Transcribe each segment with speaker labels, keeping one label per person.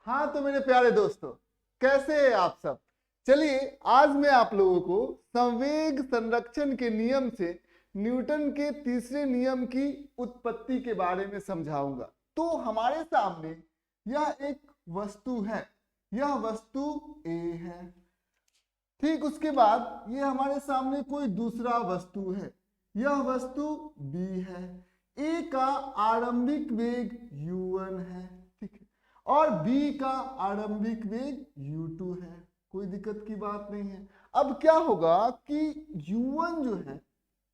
Speaker 1: हाँ तो मेरे प्यारे दोस्तों, कैसे हैं आप सब। चलिए आज मैं आप लोगों को संवेग संरक्षण के नियम से न्यूटन के तीसरे नियम की उत्पत्ति के बारे में समझाऊंगा। तो हमारे सामने यह एक वस्तु है, यह वस्तु ए है। ठीक उसके बाद ये हमारे सामने कोई दूसरा वस्तु है, यह वस्तु बी है। ए का आरंभिक वेग u1 है, ठीक है, और बी का आरंभिक वेग u2 है। कोई दिक्कत की बात नहीं है। अब क्या होगा कि u1 जो है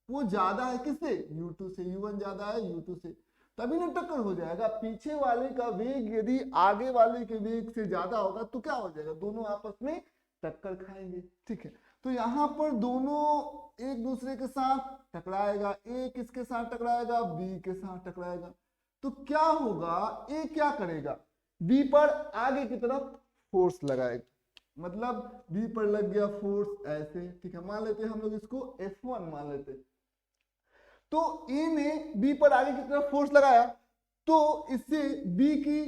Speaker 1: वो ज्यादा है किससे, u2 से। u1 ज्यादा है u2 से, तभी ना टक्कर हो जाएगा। पीछे वाले का वेग यदि आगे वाले के वेग से ज्यादा होगा तो क्या हो जाएगा, दोनों आपस में टक्कर खाएंगे। ठीक है, तो यहाँ पर दोनों एक दूसरे के साथ टकराएगा। ए किसके साथ टकराएगा, बी के साथ टकराएगा। तो क्या होगा, ए क्या करेगा, बी पर आगे की तरफ फोर्स लगाएगा। मतलब बी पर लग गया फोर्स ऐसे, ठीक है, मान लेते हैं हम लोग इसको F1 मान लेते हैं। तो ए ने बी पर आगे की तरफ फोर्स लगाया तो इससे बी की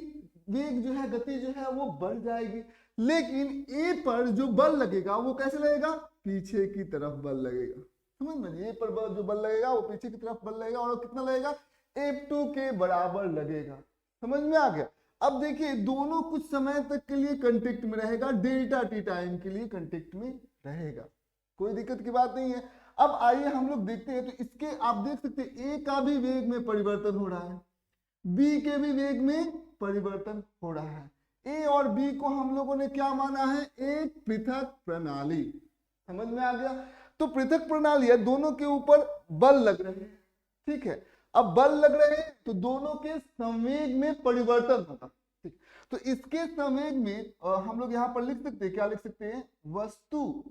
Speaker 1: वेग जो है, गति जो है वो बढ़ जाएगी। लेकिन ए पर जो बल लगेगा वो कैसे लगेगा, पीछे की तरफ बल लगेगा। समझ में, ए पर जो बल लगेगा वो पीछे की तरफ बल लगेगा, और कितना लगेगा, F2 के बराबर लगेगा। समझ में आ गया। अब देखिए दोनों कुछ समय तक के लिए कांटेक्ट में रहेगा, डेल्टा टी टाइम के लिए कांटेक्ट में रहेगा, कोई दिक्कत की बात नहीं है। अब आइए हम लोग देखते हैं। तो इसके आप देख सकते हैं ए का भी वेग में परिवर्तन हो रहा है, बी के भी वेग में परिवर्तन हो रहा है। ए और बी को हम लोगों ने क्या माना है, एक पृथक प्रणाली। समझ में आ गया। तो पृथक प्रणाली है, दोनों के ऊपर बल लग रहे हैं। ठीक है, अब बल लग रहे हैं तो दोनों के संवेग में परिवर्तन होगा। ठीक, तो इसके संवेग में हम लोग यहां पर लिख सकते हैं, क्या लिख सकते हैं, वस्तु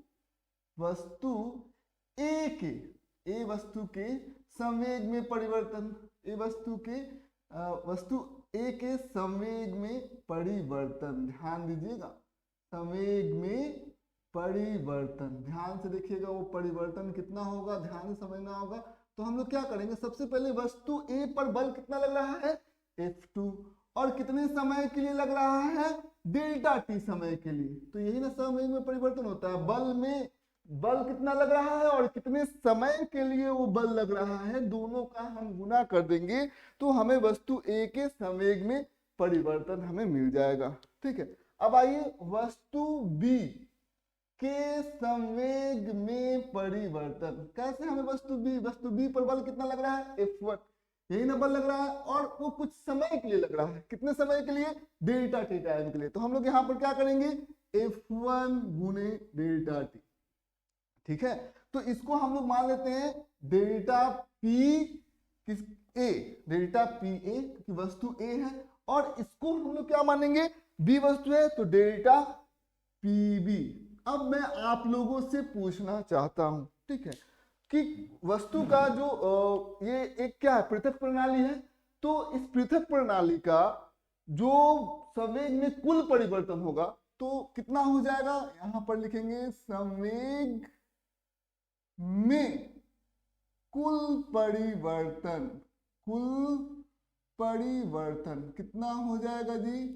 Speaker 1: ए वस्तु के संवेग में परिवर्तन, वस्तु ए के संवेग में परिवर्तन। ध्यान दीजिएगा, संवेग में परिवर्तन, ध्यान से देखिएगा वो परिवर्तन कितना होगा, ध्यान से समझना होगा। तो हम लोग क्या करेंगे, सबसे पहले वस्तु ए पर बल कितना लग रहा है, F2, और कितने समय के लिए लग रहा है, डेल्टा टी समय के लिए। तो यही ना संवेग में परिवर्तन होता है, बल में बल कितना लग रहा है और कितने समय के लिए वो बल लग रहा है, दोनों का हम गुना कर देंगे तो हमें वस्तु ए के संवेग में परिवर्तन हमें मिल जाएगा। ठीक है, अब आइए वस्तु बी के संवेग में परिवर्तन। कैसे हमें वस्तु बी पर बल कितना लग रहा है, F1, यही ना बल लग रहा है, और वो कुछ समय के लिए लग रहा है। कितने समय के लिए, डेल्टा टी टाइम के लिए। तो हम लोग यहाँ पर क्या करेंगे, F1 गुने डेल्टा टी। ठीक है, तो इसको हम लोग मान लेते हैं डेल्टा पी किस ए, डेल्टा पी ए, क्योंकि वस्तु ए है, और इसको हम लोग क्या मानेंगे, बी वस्तु है तो डेल्टा पी बी। अब मैं आप लोगों से पूछना चाहता हूं, ठीक है, कि वस्तु का जो ये एक क्या है, पृथक प्रणाली है। तो इस पृथक प्रणाली का जो संवेग में कुल परिवर्तन होगा तो कितना हो जाएगा, यहां पर लिखेंगे संवेग में कुल परिवर्तन कितना हो जाएगा जी,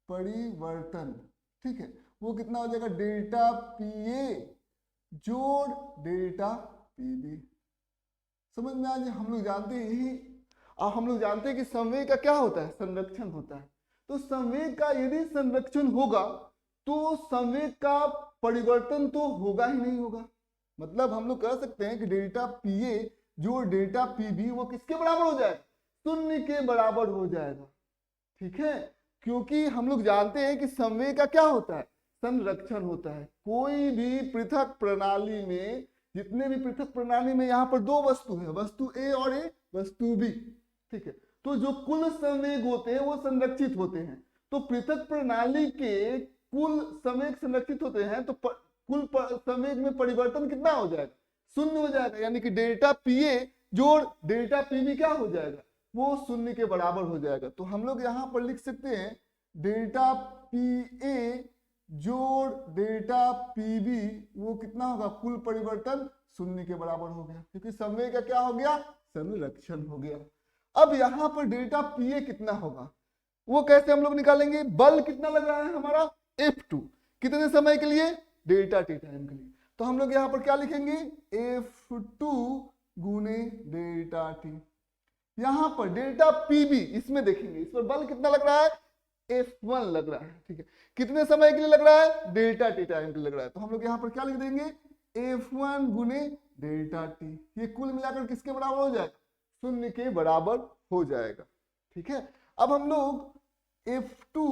Speaker 1: परिवर्तन। ठीक है, वो कितना हो जाएगा, डेल्टा पी ए जोड़ डेल्टा पी बी। समझ में आ जाए। हम लोग जानते हैं यही, और हम लोग जानते हैं कि संवेग का क्या होता है, संरक्षण होता है। तो संवेग का यदि संरक्षण होगा तो संवेग का परिवर्तन तो होगा ही नहीं होगा। मतलब हम लोग कह सकते हैं कि डेल्टा पी ए जो डेल्टा पी बी वो किसके बराबर हो जाएगा, शून्य के बराबर हो जाएगा। ठीक है, क्योंकि हम लोग जानते हैं कि संवेग का क्या होता है, संरक्षण होता है। कोई भी पृथक प्रणाली में, जितने भी पृथक प्रणाली में यहाँ पर दो वस्तु है, वस्तु ए और ए वस्तु बी। ठीक है, तो जो कुल संवेग होते हैं वो संरक्षित होते हैं। तो पृथक प्रणाली के कुल संवेग संरक्षित होते हैं, तो कुल संवेग में परिवर्तन कितना हो जाएगा, शून्य हो जाएगा। यानी कि डेल्टा पी ए जोड़ डेल्टा पी बी क्या हो जाएगा, वो शून्य के बराबर हो जाएगा। तो हम लोग यहाँ पर लिख सकते हैं डेल्टा पी ए जोड़ डेल्टा पी बी, वो कितना होगा, कुल परिवर्तन शून्य के बराबर हो गया, क्योंकि संवेग का क्या हो गया, संरक्षण हो गया। अब यहाँ पर डेल्टा पी ए कितना होगा, वो कैसे हम लोग निकालेंगे? बल कितना लग रहा है हमारा? F2, कितने समय के लिए? डेल्टा टी टाइम के लिए। तो हम लोग यहाँ पर क्या लिखेंगे? F2 गुने डेल्टा टी। यहाँ पर डेल्टा पीबी इसमें देखेंगे, इस पर बल कितना लग रहा है? F1 लग रहा है, ठीक है। कितने समय के लिए लग रहा है? डेल्टा टी टाइम के लिए लग रहा है। तो हम लोग यहाँ पर क्या लिख देंगे? F1 गुने डेल्टा टी। ये कुल मिलाकर किसके बराबर हो जाएगा? शून्य के बराबर हो जाएगा, ठीक है। अब हम लोग F2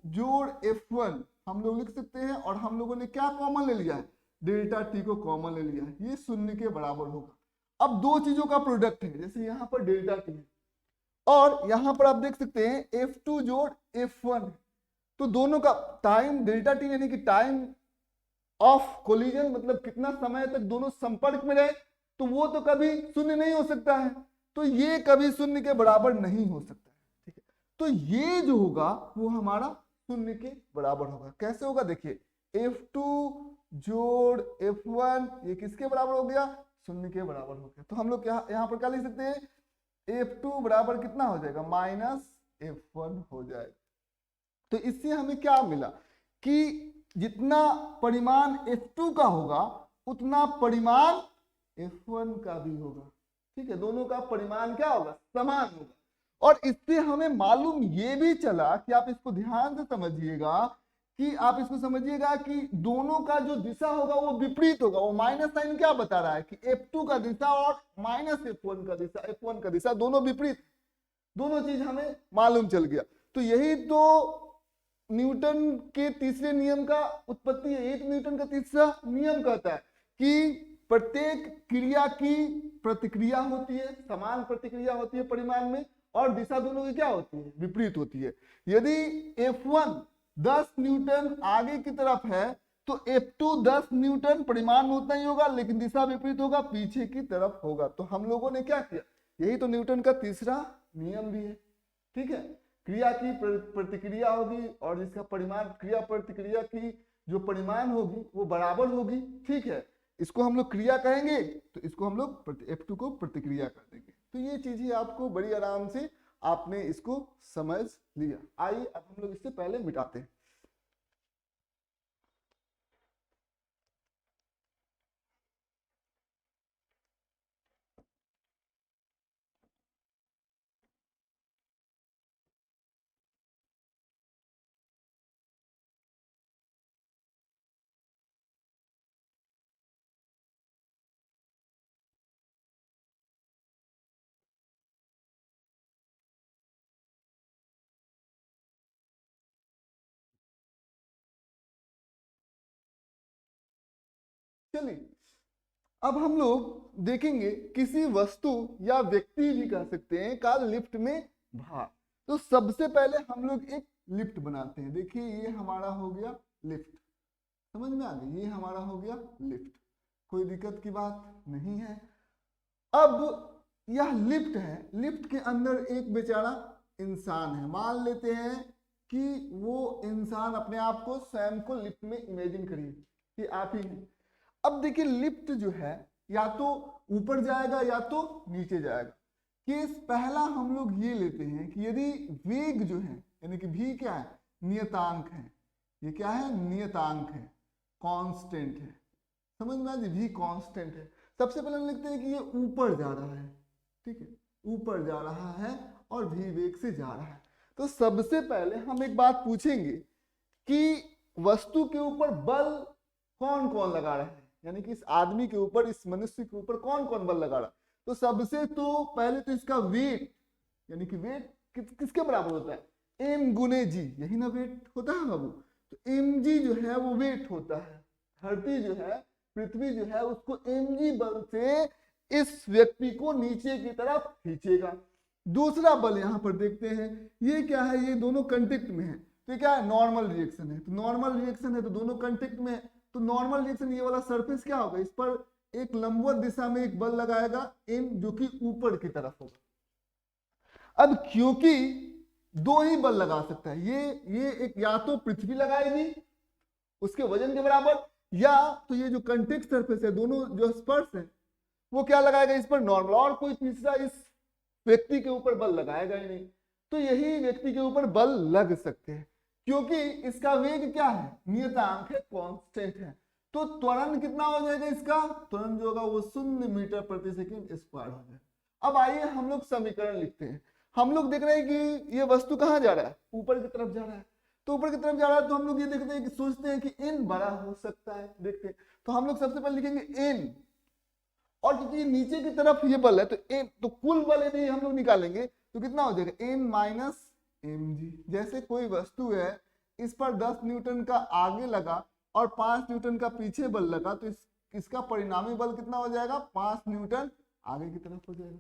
Speaker 1: जोड़ F1 हम लोग लिख सकते हैं, और हम लोगों ने क्या कॉमन ले लिया है? डेल्टा टी को कॉमन ले लिया है, ये शून्य के बराबर होगा। अब दो चीजों का प्रोडक्ट है, जैसे यहाँ पर डेल्टा टी है और यहाँ पर आप देख सकते हैं F2 जोड़ F1, तो दोनों का टाइम डेल्टा टी यानी कि टाइम ऑफ कोलिजन, मतलब कितना समय तक दोनों संपर्क में रहे, तो वो तो कभी शून्य नहीं हो सकता है, तो ये कभी शून्य के बराबर नहीं हो सकता है, ठीक है। तो ये जो होगा वो हमारा शून्य के बराबर होगा। कैसे होगा? देखिए, F2 जोड़ F1 ये किसके बराबर हो गया? शून्य के बराबर हो गया। तो हम लोग यहाँ पर क्या लिख सकते हैं? F2 बराबर कितना हो जाएगा? -F1 हो जाएगा। तो इससे हमें क्या मिला कि जितना परिमाण F2 का होगा उतना परिमाण F1 का भी होगा, ठीक है। दोनों का परिमाण क्या होगा? समान होगा। और इससे हमें मालूम ये भी चला कि आप इसको ध्यान से समझिएगा, कि आप इसको समझिएगा कि दोनों का जो दिशा होगा वो विपरीत होगा। वो माइनस साइन क्या बता रहा है कि F2 का दिशा और -F1 का दिशा, F1 का दिशा दोनों विपरीत, दोनों चीज हमें मालूम चल गया। तो यही तो न्यूटन के तीसरे नियम का उत्पत्ति है। एक न्यूटन का तीसरा नियम कहता है कि प्रत्येक क्रिया की प्रतिक्रिया होती है, समान प्रतिक्रिया होती है परिमाण में, और दिशा दोनों की क्या होती है? विपरीत होती है। यदि F1 10 न्यूटन आगे की तरफ है तो F2 10 न्यूटन परिमाण उतना ही होगा, लेकिन दिशा विपरीत होगा, पीछे की तरफ होगा। तो हम लोगों ने क्या किया? यही तो न्यूटन का तीसरा नियम भी है, ठीक है। क्रिया की प्रतिक्रिया होगी और जिसका परिमाण, क्रिया प्रतिक्रिया की जो परिमाण होगी वो बराबर होगी, ठीक है। इसको हम लोग क्रिया कहेंगे, तो इसको हम लोग F2 को प्रतिक्रिया कर देंगे। तो ये चीजें आपको बड़ी आराम से आपने इसको समझ लिया। आइए अब हम लोग इससे पहले मिटाते हैं। चलिए अब हम लोग देखेंगे किसी वस्तु या व्यक्ति भी कह सकते हैं का लिफ्ट में भार। तो सबसे पहले हम लोग एक लिफ्ट बनाते हैं। देखिए ये हमारा हो गया लिफ्ट, समझ में आ गई? ये हमारा हो गया लिफ्ट, कोई दिक्कत की बात नहीं है। अब यह लिफ्ट है, लिफ्ट के अंदर एक बेचारा इंसान है। मान लेते हैं कि वो इंसान अपने आप को, स्वयं को लिफ्ट में इमेजिन करिए कि आप ही हैं। अब देखिए लिफ्ट जो है या तो ऊपर जाएगा या तो नीचे जाएगा। केस पहला हम लोग ये लेते हैं कि यदि वेग जो है, यानी कि v क्या है? नियतांक है। ये क्या है? नियतांक है, कांस्टेंट है। समझ में आ गई? v कांस्टेंट है। सबसे पहले हम लिखते हैं कि ये ऊपर जा रहा है, ठीक है, ऊपर जा रहा है और v वेग से जा रहा है। तो सबसे पहले हम एक बात पूछेंगे कि वस्तु के ऊपर बल कौन कौन लगा रहा है, यानी कि इस आदमी के ऊपर, इस मनुष्य के ऊपर कौन कौन बल लगा रहा है। तो सबसे तो पहले तो इसका वेट, यानी कि वेट किसके बराबर होता है? m गुने g, यही ना वेट होता है बाबू। तो mg जो है वो वेट होता है। धरती जो है, पृथ्वी जो है, उसको mg बल से इस व्यक्ति को नीचे की तरफ खींचेगा। दूसरा बल यहाँ पर देखते हैं, ये क्या है? ये दोनों कंटेक्ट में है, तो क्या है? नॉर्मल रिएक्शन है। तो नॉर्मल रिएक्शन है तो दोनों कंटेक्ट में है, तो नॉर्मल रिएक्शन ये वाला सरफेस क्या होगा? इस पर एक लंबवत दिशा में एक बल लगाएगा m, जो कि ऊपर की तरफ होगा। अब क्योंकि दो ही बल लगा सकता है, ये एक या तो पृथ्वी लगाएगी उसके वजन के बराबर, या तो ये जो कंटेक्ट सरफेस है, दोनों जो स्पर्श है, वो क्या लगाएगा? इस पर नॉर्मल, और कोई तीसरा इस व्यक्ति के ऊपर बल लगाएगा ही नहीं। तो यही व्यक्ति के ऊपर बल लग सकते हैं, क्योंकि इसका वेग क्या है, नियतांक है, कांस्टेंट है। तो त्वरण कितना हो जाएगा, इसका त्वरण जो होगा वो 0 मीटर प्रति सेकंड स्क्वायर हो जाएगा। अब आइए हम लोग समीकरण लिखते हैं। हम लोग देख रहे हैं कि ये वस्तु कहाँ जा रहा है, ऊपर की तरफ जा रहा है। तो ऊपर की तरफ जा रहा है तो हम लोग ये देखते हैं कि सोचते हैं कि n बड़ा हो सकता है, देखते हैं। तो हम लोग सबसे पहले लिखेंगे n, और क्योंकि नीचे की तरफ ये बल है तो n, तो कुल बल यदि हम लोग निकालेंगे तो कितना हो जाएगा, n माइनस mg। जैसे कोई वस्तु है, इस पर 10 न्यूटन का आगे लगा और 5 न्यूटन का पीछे बल लगा, तो इसका परिणामी बल कितना हो जाएगा, 5 न्यूटन आगे की तरफ हो जाएगा।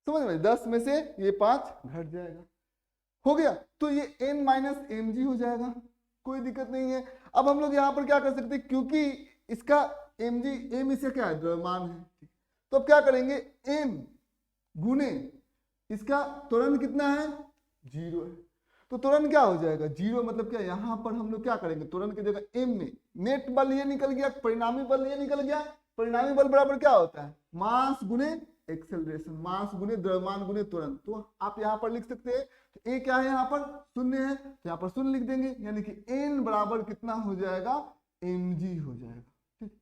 Speaker 1: समझ में, 10 में से ये 5 घट जाएगा, हो गया। तो ये n माइनस mg हो जाएगा, कोई दिक्कत नहीं है। अब हम लोग यहाँ पर क्या कर सकते हैं, क्योंकि इसका mg, m इसका क्या है, द्रव्यमान है, तो अब क्या करेंगे, m गुने इसका त्वरण कितना है, 0 है। तो त्वरण क्या हो जाएगा, 0, मतलब क्या, यहाँ पर हम लोग क्या करेंगे, त्वरण की जगह m में नेट बल ये निकल गया, परिणामी बल ये निकल गया। परिणामी बल बराबर क्या होता है, मास गुने एक्सेलरेशन, मास गुने द्रव्यमान गुने त्वरण। तो आप यहाँ पर लिख सकते हैं, तो a क्या है, यहाँ पर 0 है, तो यहाँ पर 0 लिख देंगे, यानी कि n बराबर कितना हो जाएगा, mg हो जाएगा। ठीक,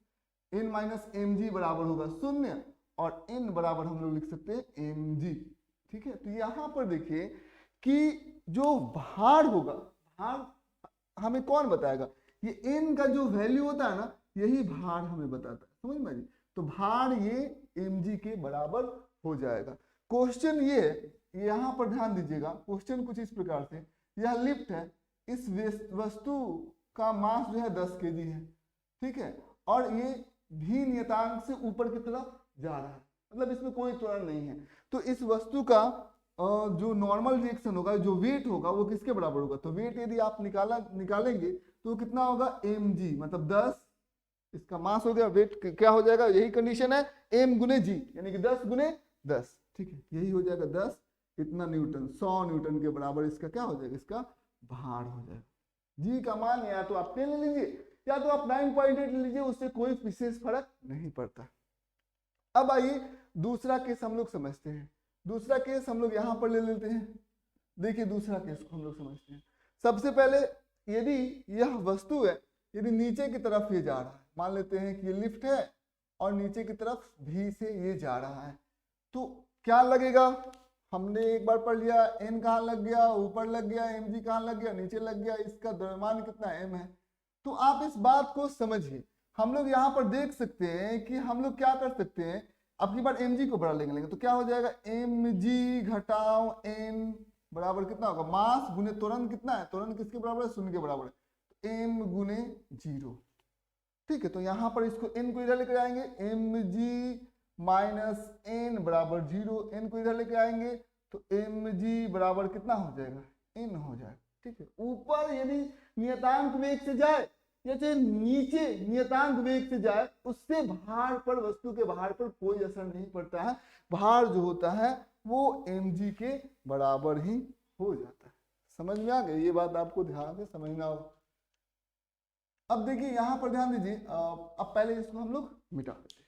Speaker 1: n माइनस mg बराबर होगा 0, और n बराबर हम लोग लिख सकते हैं mg। ठीक है, तो यहाँ पर देखिए कि जो भार होगा, भार हमें कौन बताएगा, ये n का जो वैल्यू होता है ना, यही भार हमें बताता है, समझ में जी। तो भार ये mg के बराबर हो जाएगा। क्वेश्चन ये है, यहाँ पर ध्यान दीजिएगा, क्वेश्चन कुछ इस प्रकार से, यह लिफ्ट है, इस वस्तु का मास जो है 10 kg है, ठीक है, और ये भी नियतांक से ऊपर की तरफ जा रहा है, मतलब इसमें कोई त्वरण नहीं है। तो इस वस्तु का जो नॉर्मल रिएक्शन होगा, जो वेट होगा, वो किसके बराबर होगा, तो वेट यदि आप निकालेंगे तो कितना होगा, mg, मतलब 10, इसका मास हो गया, वेट क्या हो जाएगा, यही कंडीशन है, m गुने g, यानी कि 10 गुने 10, ठीक है, यही हो जाएगा 10, कितना न्यूटन, 100 न्यूटन के बराबर इसका क्या हो जाएगा, इसका भार हो जाएगा। g का मान या तो आप 10 ले लीजिए या तो आप 9.8 ले लीजिए, उससे कोई विशेष फर्क नहीं पड़ता। अब आइए दूसरा केस हम लोग समझते हैं। दूसरा केस हम लोग यहाँ पर ले लेते हैं। देखिए दूसरा केस को हम लोग समझते हैं। सबसे पहले यदि यह वस्तु है, यदि नीचे की तरफ ये जा रहा है, मान लेते हैं कि ये लिफ्ट है और नीचे की तरफ भी से ये जा रहा है, तो क्या लगेगा, हमने एक बार पढ़ लिया, n कहाँ लग गया, ऊपर लग गया, mg कहाँ लग गया, नीचे लग गया, इसका द्रव्यमान कितना m है। तो आप इस बात को समझिए, हम लोग यहाँ पर देख सकते हैं कि हम लोग क्या कर सकते हैं, अब की बार mg को बड़ा लेंगे, तो क्या हो जाएगा, mg घटाओ n बराबर कितना होगा, मास गुने त्वरण कितना है, त्वरण किसके बराबर है, 0 के बराबर है, तो m गुने 0। ठीक है, तो यहाँ पर इसको n को इधर लेकर आएंगे, mg माइनस n बराबर 0, n को इधर लेकर आएंगे तो mg बराबर कितना हो जाएगा, n हो जाएगा। ठीक है, ऊपर यदि नियतांक वेग से जाए या चाहे नीचे नियतांक वेग से जाए, उससे भार पर, वस्तु के भार पर कोई असर नहीं पड़ता है, भार जो होता है वो mg के बराबर ही हो जाता है। समझ में आ गया, ये बात आपको ध्यान से समझना हो। अब देखिए यहाँ पर ध्यान दीजिए, अब पहले इसको हम लोग मिटा देते हैं।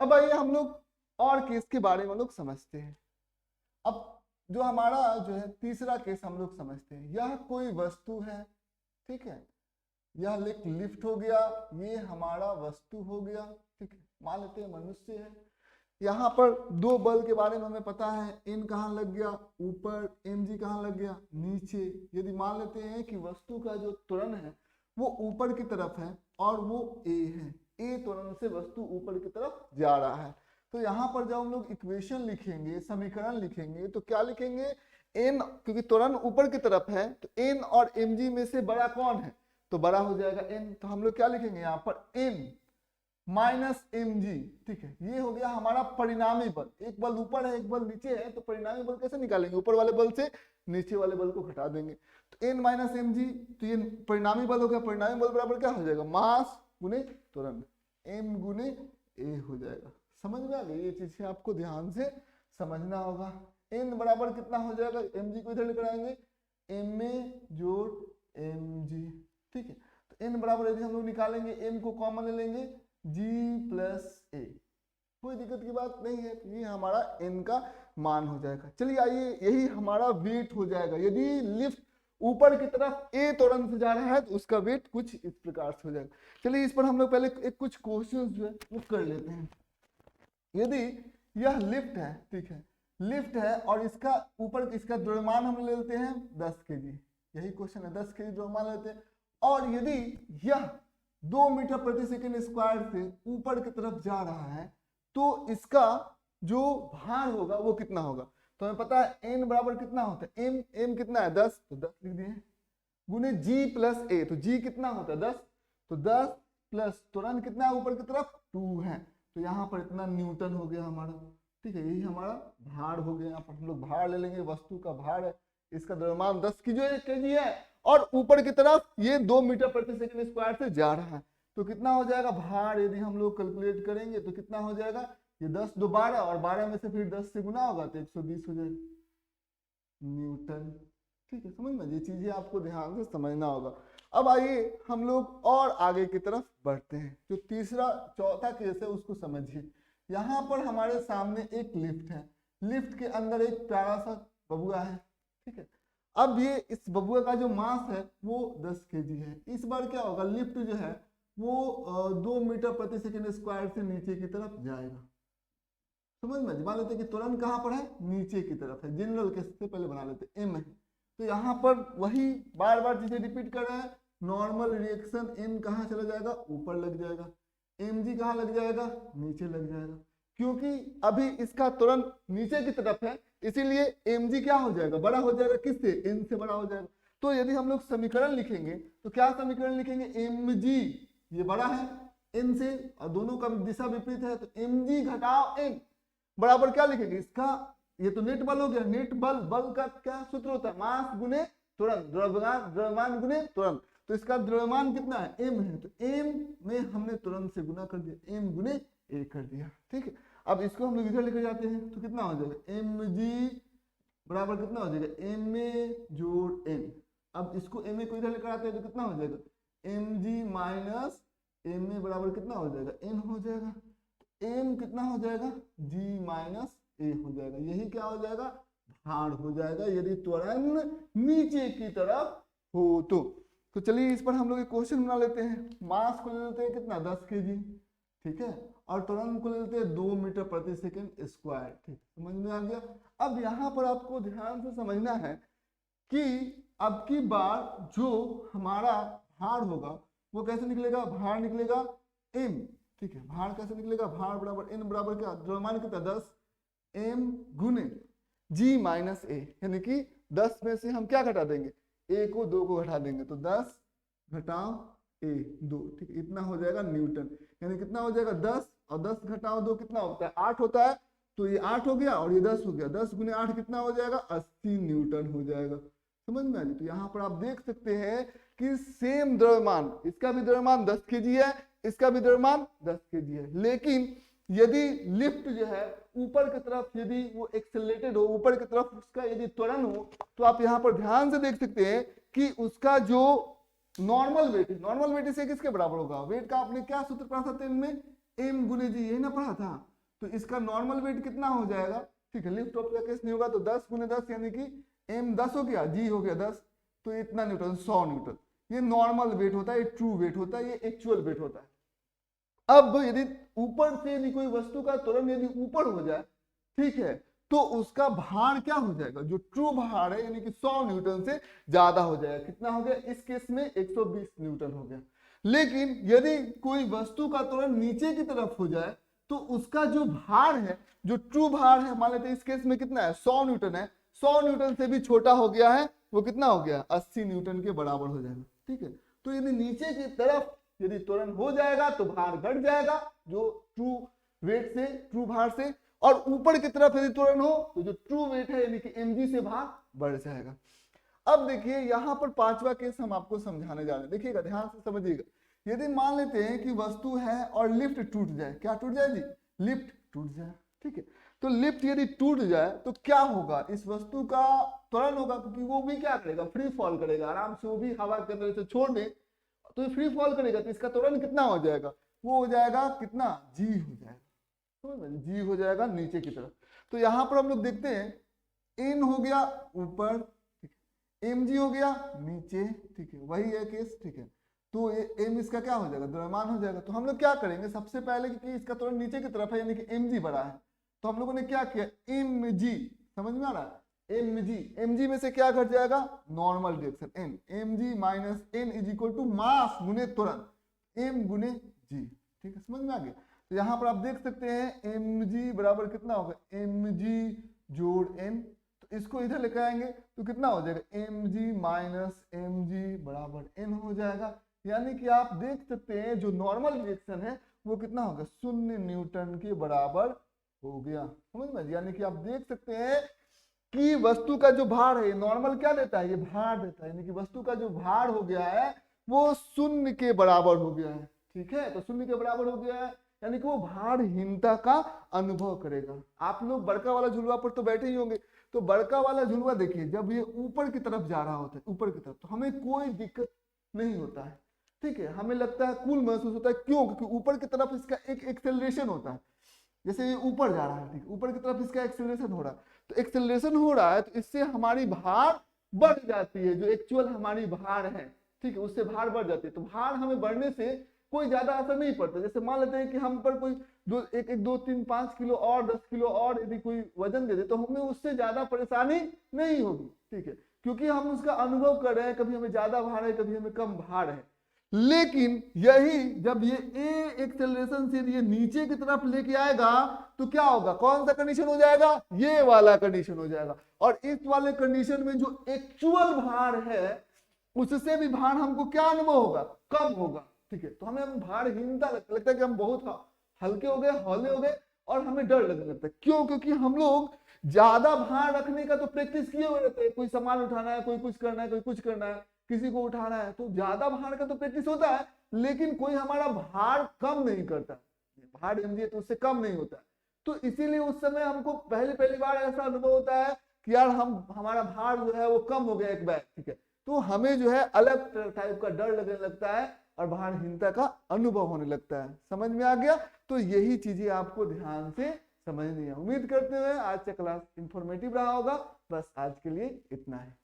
Speaker 1: अब आइए हम लोग और केस के बारे में लोग समझते हैं। अब जो हमारा जो है तीसरा केस हम लोग समझते हैं। यह कोई वस्तु है, ठीक है, यह एक लिफ्ट हो गया, ये हमारा वस्तु हो गया, ठीक है, मान लेते हैं मनुष्य है। यहाँ पर दो बल के बारे में हमें पता है, n कहाँ लग गया ऊपर, mg कहाँ लग गया नीचे। यदि मान लेते हैं कि वस्तु का जो त्वरण है वो ऊपर की तरफ है और वो a है, a त्वरण से वस्तु ऊपर की तरफ जा रहा है, तो यहाँ पर जब हम लोग इक्वेशन लिखेंगे, समीकरण लिखेंगे, तो क्या लिखेंगे, n, क्योंकि त्वरण ऊपर की तरफ है तो n और mg में से बड़ा कौन है, तो बड़ा हो जाएगा n। तो हम लोग क्या लिखेंगे यहाँ पर n माइनस mg, ठीक है। ये हो गया हमारा परिणामी बल, एक बल ऊपर है एक बल नीचे है, तो परिणामी बल कैसे निकालेंगे, ऊपर वाले बल से नीचे वाले बल को घटा देंगे, तो n माइनस mg, तो ये परिणामी बल हो गया। परिणामी बल बराबर क्या हो जाएगा, मास गुने त्वरण, m गुने a हो जाएगा। समझ में आ गई, ये चीजें आपको ध्यान से समझना होगा। n बराबर कितना हो जाएगा, mg को इधर लेकर आएंगे, ma जोड़ mg, ठीक है। तो n बराबर यदि हम लोग निकालेंगे, m को कॉमन ले लेंगे, g प्लस a, कोई दिक्कत की बात नहीं है, ये हमारा n का मान हो जाएगा। चलिए आइए, यही हमारा वेट हो जाएगा। यदि लिफ्ट ऊपर की तरफ a त्वरण से जा रहा है तो उसका वेट कुछ इस प्रकार से हो जाएगा। चलिए इस पर हम लोग पहले एक कुछ क्वेश्चंस जो है वो कर लेते हैं। यदि यह लिफ्ट है, ठीक है, लिफ्ट है और इसका ऊपर इसका द्रव्यमान हम ले लेते हैं 10 kg, यही क्वेश्चन है, 10 kg द्रव्यमान लेते हैं, और यदि यह 2 मीटर प्रति सेकंड स्क्वायर से ऊपर की तरफ जा रहा है तो इसका जो भार होगा वो कितना होगा। तो हमें पता है n बराबर कितना होता है, m कितना है 10, तो 10 लिख दिए, गुने g प्लस a, तो g कितना होता है 10, तो 10 प्लस त्वरण कितना है ऊपर की तरफ 2 है, तो यहाँ पर इतना न्यूटन हो गया हमारा, ठीक है। यही हमारा भार हो गया। यहाँ पर हम लोग भार ले लेंगे, वस्तु का भार है, इसका द्रव्यमान 10 kg है और ऊपर की तरफ ये 2 मीटर प्रति सेकंड स्क्वायर से जा रहा है, तो कितना हो जाएगा भार, यदि हम लोग कैलकुलेट करेंगे तो कितना हो जाएगा, ये 10 2 12 और 12 में से फिर 10 से गुना होगा तो 120 हो जाएगा न्यूटन, ठीक है। समझ में, ये चीजें आपको ध्यान से समझना होगा। अब आइए हम लोग और आगे की तरफ बढ़ते हैं। जो तीसरा चौथा केस है उसको समझिए। यहाँ पर हमारे सामने एक लिफ्ट है, लिफ्ट के अंदर एक प्यारा सा बबुआ है, ठीक है। अब ये इस बबुआ का जो मास है वो 10 kg है। इस बार क्या होगा, लिफ्ट जो है वो 2 मीटर प्रति सेकंड स्क्वायर से नीचे की तरफ जाएगा। समझ में, मान लेते हैं कि त्वरण कहाँ पर है, नीचे की तरफ है, जनरल केस से पहले बना लेते हैं, m है, तो यहाँ पर वही बार बार चीजें रिपीट कर रहे हैं। नॉर्मल रिएक्शन m कहाँ चला जाएगा, ऊपर लग जाएगा, mg कहाँ लग जाएगा, नीचे लग जाएगा, क्योंकि अभी इसका त्वरण नीचे की तरफ है, इसीलिए mg क्या हो जाएगा, बड़ा हो जाएगा, किससे, n से बड़ा हो जाएगा। तो यदि हम लोग समीकरण लिखेंगे तो क्या समीकरण लिखेंगे, mg ये बड़ा है n से और दोनों का दिशा विपरीत है, तो mg घटाओ n बराबर क्या लिखेंगे, इसका ये तो नेट बल हो गया, नेट बल, बल का क्या सूत्र होता है, मास गुने त्वरण, द्रव्यमान गुने त्वरण, तो इसका द्रव्यमान कितना है, m है, तो m में हमने त्वरण से गुना कर दिया, m गुने a कर दिया, ठीक है। अब इसको हम लोग इधर लेकर जाते हैं तो कितना हो जाएगा, mg बराबर कितना हो जाएगा, ma जोड़ n। अब इसको ma को इधर लेकर आते हैं तो कितना हो जाएगा, mg माइनस ma बराबर कितना हो जाएगा, n हो जाएगा, m कितना हो जाएगा, g माइनस a हो जाएगा। यही क्या हो जाएगा, भार हो जाएगा, यदि त्वरण नीचे की तरफ हो तो चलिए इस पर हम लोग एक क्वेश्चन बना लेते हैं। मास को ले लेते हैं कितना, 10 kg, ठीक है, और त्वरण को ले लेते हैं 2 मीटर प्रति सेकंड स्क्वायर, ठीक, समझ में आ गया। अब यहाँ पर आपको ध्यान से समझना है कि अब की बार जो हमारा भार होगा वो कैसे निकलेगा, भार निकलेगा m, ठीक है, भार कैसे निकलेगा, भार बराबर n बराबर क्या, द्रव्यमान कितना 10 m गुने g माइनस a, यानी कि 10 में से हम क्या घटा देंगे, a को 2 को घटा देंगे, तो 10 घटाओ a 2, ठीक, इतना हो जाएगा न्यूटन। यानी कितना हो जाएगा 10 और 10 घटाओ 2 कितना होता है, 8 होता है, तो ये 8 हो गया और ये 10 हो गया, 10 गुने 8 कितना हो जाएगा, 80 न्यूटन हो जाएगा। समझ में आ गई। तो यहाँ पर आप देख सकते हैं कि सेम द्रव्यमान, इसका भी द्रव्यमान 10 kg है, इसका भी द्रव्यमान 10 kg है, लेकिन यदि लिफ्ट जो है ऊपर की तरफ, यदि वो एक्सेलरेटेड हो, ऊपर की तरफ उसका यदि त्वरण हो, तो आप यहाँ पर ध्यान से देख सकते हैं कि उसका जो नॉर्मल वेट है, नॉर्मल वेट इसे किसके बराबर होगा, वेट का आपने क्या सूत्र पढ़ा था 10 में, m गुने जी, यही ना पढ़ा था, तो इसका नॉर्मल वेट कितना हो जाएगा, ठीक है, लिफ्ट ऑफ का केस नहीं होगा, तो 10 गुने 10 यानी कि m 10 हो गया, g हो गया 10, तो इतना न्यूटन, 100 न्यूटन, ये नॉर्मल वेट होता है, ये ट्रू वेट होता है, ये एक्चुअल वेट होता है। अब यदि ऊपर से यदि कोई वस्तु का त्वरण यदि ऊपर हो जाए, ठीक है, तो उसका भार क्या हो जाएगा, जो ट्रू भार है यानी कि 100 न्यूटन से ज्यादा हो जाएगा। कितना हो गया, इस केस में 120 न्यूटन हो गया। लेकिन यदि कोई वस्तु का त्वरण नीचे की तरफ हो जाए तो उसका जो भार है, जो ट्रू भार है, मान लेते हैं इस केस में कितना है, 100 न्यूटन है, 100 न्यूटन से भी छोटा हो गया है, वो कितना हो गया, 80 न्यूटन के बराबर हो जाएगा, ठीक है। तो यदि नीचे की तरफ यदि त्वरण हो जाएगा तो भार घट जाएगा जो ट्रू वेट से, ट्रू भार से, और ऊपर की तरफ यदि त्वरण हो तो जो ट्रू वेट है यानी कि mg से भार बढ़ जाएगा। अब देखिए यहाँ पर पांचवा केस हम आपको समझाने जा रहे हैं, देखिएगा ध्यान से समझिएगा। यदि मान लेते हैं कि वस्तु है और लिफ्ट टूट जाए, क्या टूट जाए जी, लिफ्ट टूट जाए, ठीक है। तो लिफ्ट यदि टूट जाए तो क्या होगा, इस वस्तु का त्वरण होगा, क्योंकि वो भी क्या करेगा, फ्री फॉल करेगा, आराम से वो भी हवा के अंदर से छोड़ दे तो ये फ्री फॉल करेगा, तो इसका त्वरण कितना हो जाएगा, वो हो जाएगा कितना, जी हो जाएगा, जी हो जाएगा नीचे की तरफ। तो यहाँ पर हम लोग देखते हैं एन हो गया ऊपर, ठीक है, एम जी हो गया नीचे, ठीक है, वही है केस, ठीक है। तो एम इसका क्या हो जाएगा, द्रव्यमान हो जाएगा। तो हम लोग क्या करेंगे, सबसे पहले क्योंकि इसका त्वरण नीचे की तरफ है यानी कि एम जी बड़ा है, तो हम लोगों ने क्या किया, एम जी, समझ में आ रहा है, एम जी में से क्या घट जाएगा, normal direction N, M G minus N is equal to mass गुने त्वरण, एम गुने जी, ठीक है, समझ में आ गया। तो यहाँ पर आप देख सकते हैं एम जी बराबर कितना होगा, एम जी जोड़ एन, तो इसको इधर लेकर आएंगे तो कितना हो जाएगा, M G minus M G बराबर एन हो जाएगा। यानी कि आप देख सकते हैं जो नॉर्मल रिएक्शन है वो कितना होगा, 0 न्यूटन के बराबर हो गया, समझ में। यानी कि आप देख सकते हैं कि वस्तु का जो भार है, नॉर्मल क्या देता है, ये भार देता है, यानी कि वस्तु का जो भार हो गया है वो 0 के बराबर हो गया है, ठीक है। तो 0 के बराबर हो गया है यानी कि वो भारहीनता का अनुभव करेगा। आप लोग बड़का वाला झुलवा पर तो बैठे ही होंगे, तो बड़का वाला झुलवा देखिए जब ये ऊपर की तरफ जा रहा होता है, ऊपर की तरफ, तो हमें कोई दिक्कत नहीं होता है, ठीक है, हमें लगता है कूल महसूस होता है, क्यों, क्योंकि ऊपर की तरफ इसका एक एक्सेलरेशन होता है, जैसे ये ऊपर जा रहा है, ठीक, ऊपर की तरफ इसका एक्सेलरेशन हो रहा है, तो एक्सेलरेशन हो रहा है तो इससे हमारी भार बढ़ जाती है, जो एक्चुअल हमारी भार है, ठीक है, उससे भार बढ़ जाती है। तो भार हमें बढ़ने से कोई ज्यादा असर नहीं पड़ता। जैसे मान लेते हैं कि हम पर कोई एक 2 3 5 किलो और 10 किलो और यदि कोई वजन दे दे तो हमें उससे ज्यादा परेशानी नहीं होगी, ठीक है, क्योंकि हम उसका अनुभव कर रहे हैं, कभी हमें ज्यादा भार है, कभी हमें कम भार है। लेकिन यही जब ये ए एक्सेलरेशन से ये नीचे की तरफ लेके आएगा तो क्या होगा, कौन सा कंडीशन हो जाएगा, ये वाला कंडीशन हो जाएगा। और इस वाले कंडीशन में जो एक्चुअल भार है उससे भी भार हमको क्या अनुभव होगा, कम होगा, ठीक है। तो हमें भारहीनता लगता है कि हम बहुत हल्के हो गए, हौले हो गए, और हमें डर लगने लगता है। क्यों, क्योंकि हम लोग ज्यादा भार रखने का तो प्रैक्टिस किए हुए रहते हैं, कोई सामान उठाना है, कोई कुछ करना है, कोई कुछ करना है, किसी को उठाना है, तो ज्यादा भार का तो प्रैक्टिस होता है, लेकिन कोई हमारा भार कम नहीं करता, भार एमजी तो उससे कम नहीं होता। तो इसीलिए उस समय हमको पहली बार ऐसा अनुभव होता है कि यार हमारा भार जो है वो कम हो गया एक बैग, ठीक है, तो हमें जो है अलग टाइप का डर लगने लगता है और भारहीनता का अनुभव होने लगता है। समझ में आ गया। तो यही चीजें आपको ध्यान से समझनी है। उम्मीद करते हुए आज का क्लास इंफॉर्मेटिव रहा होगा। बस आज के लिए इतना है।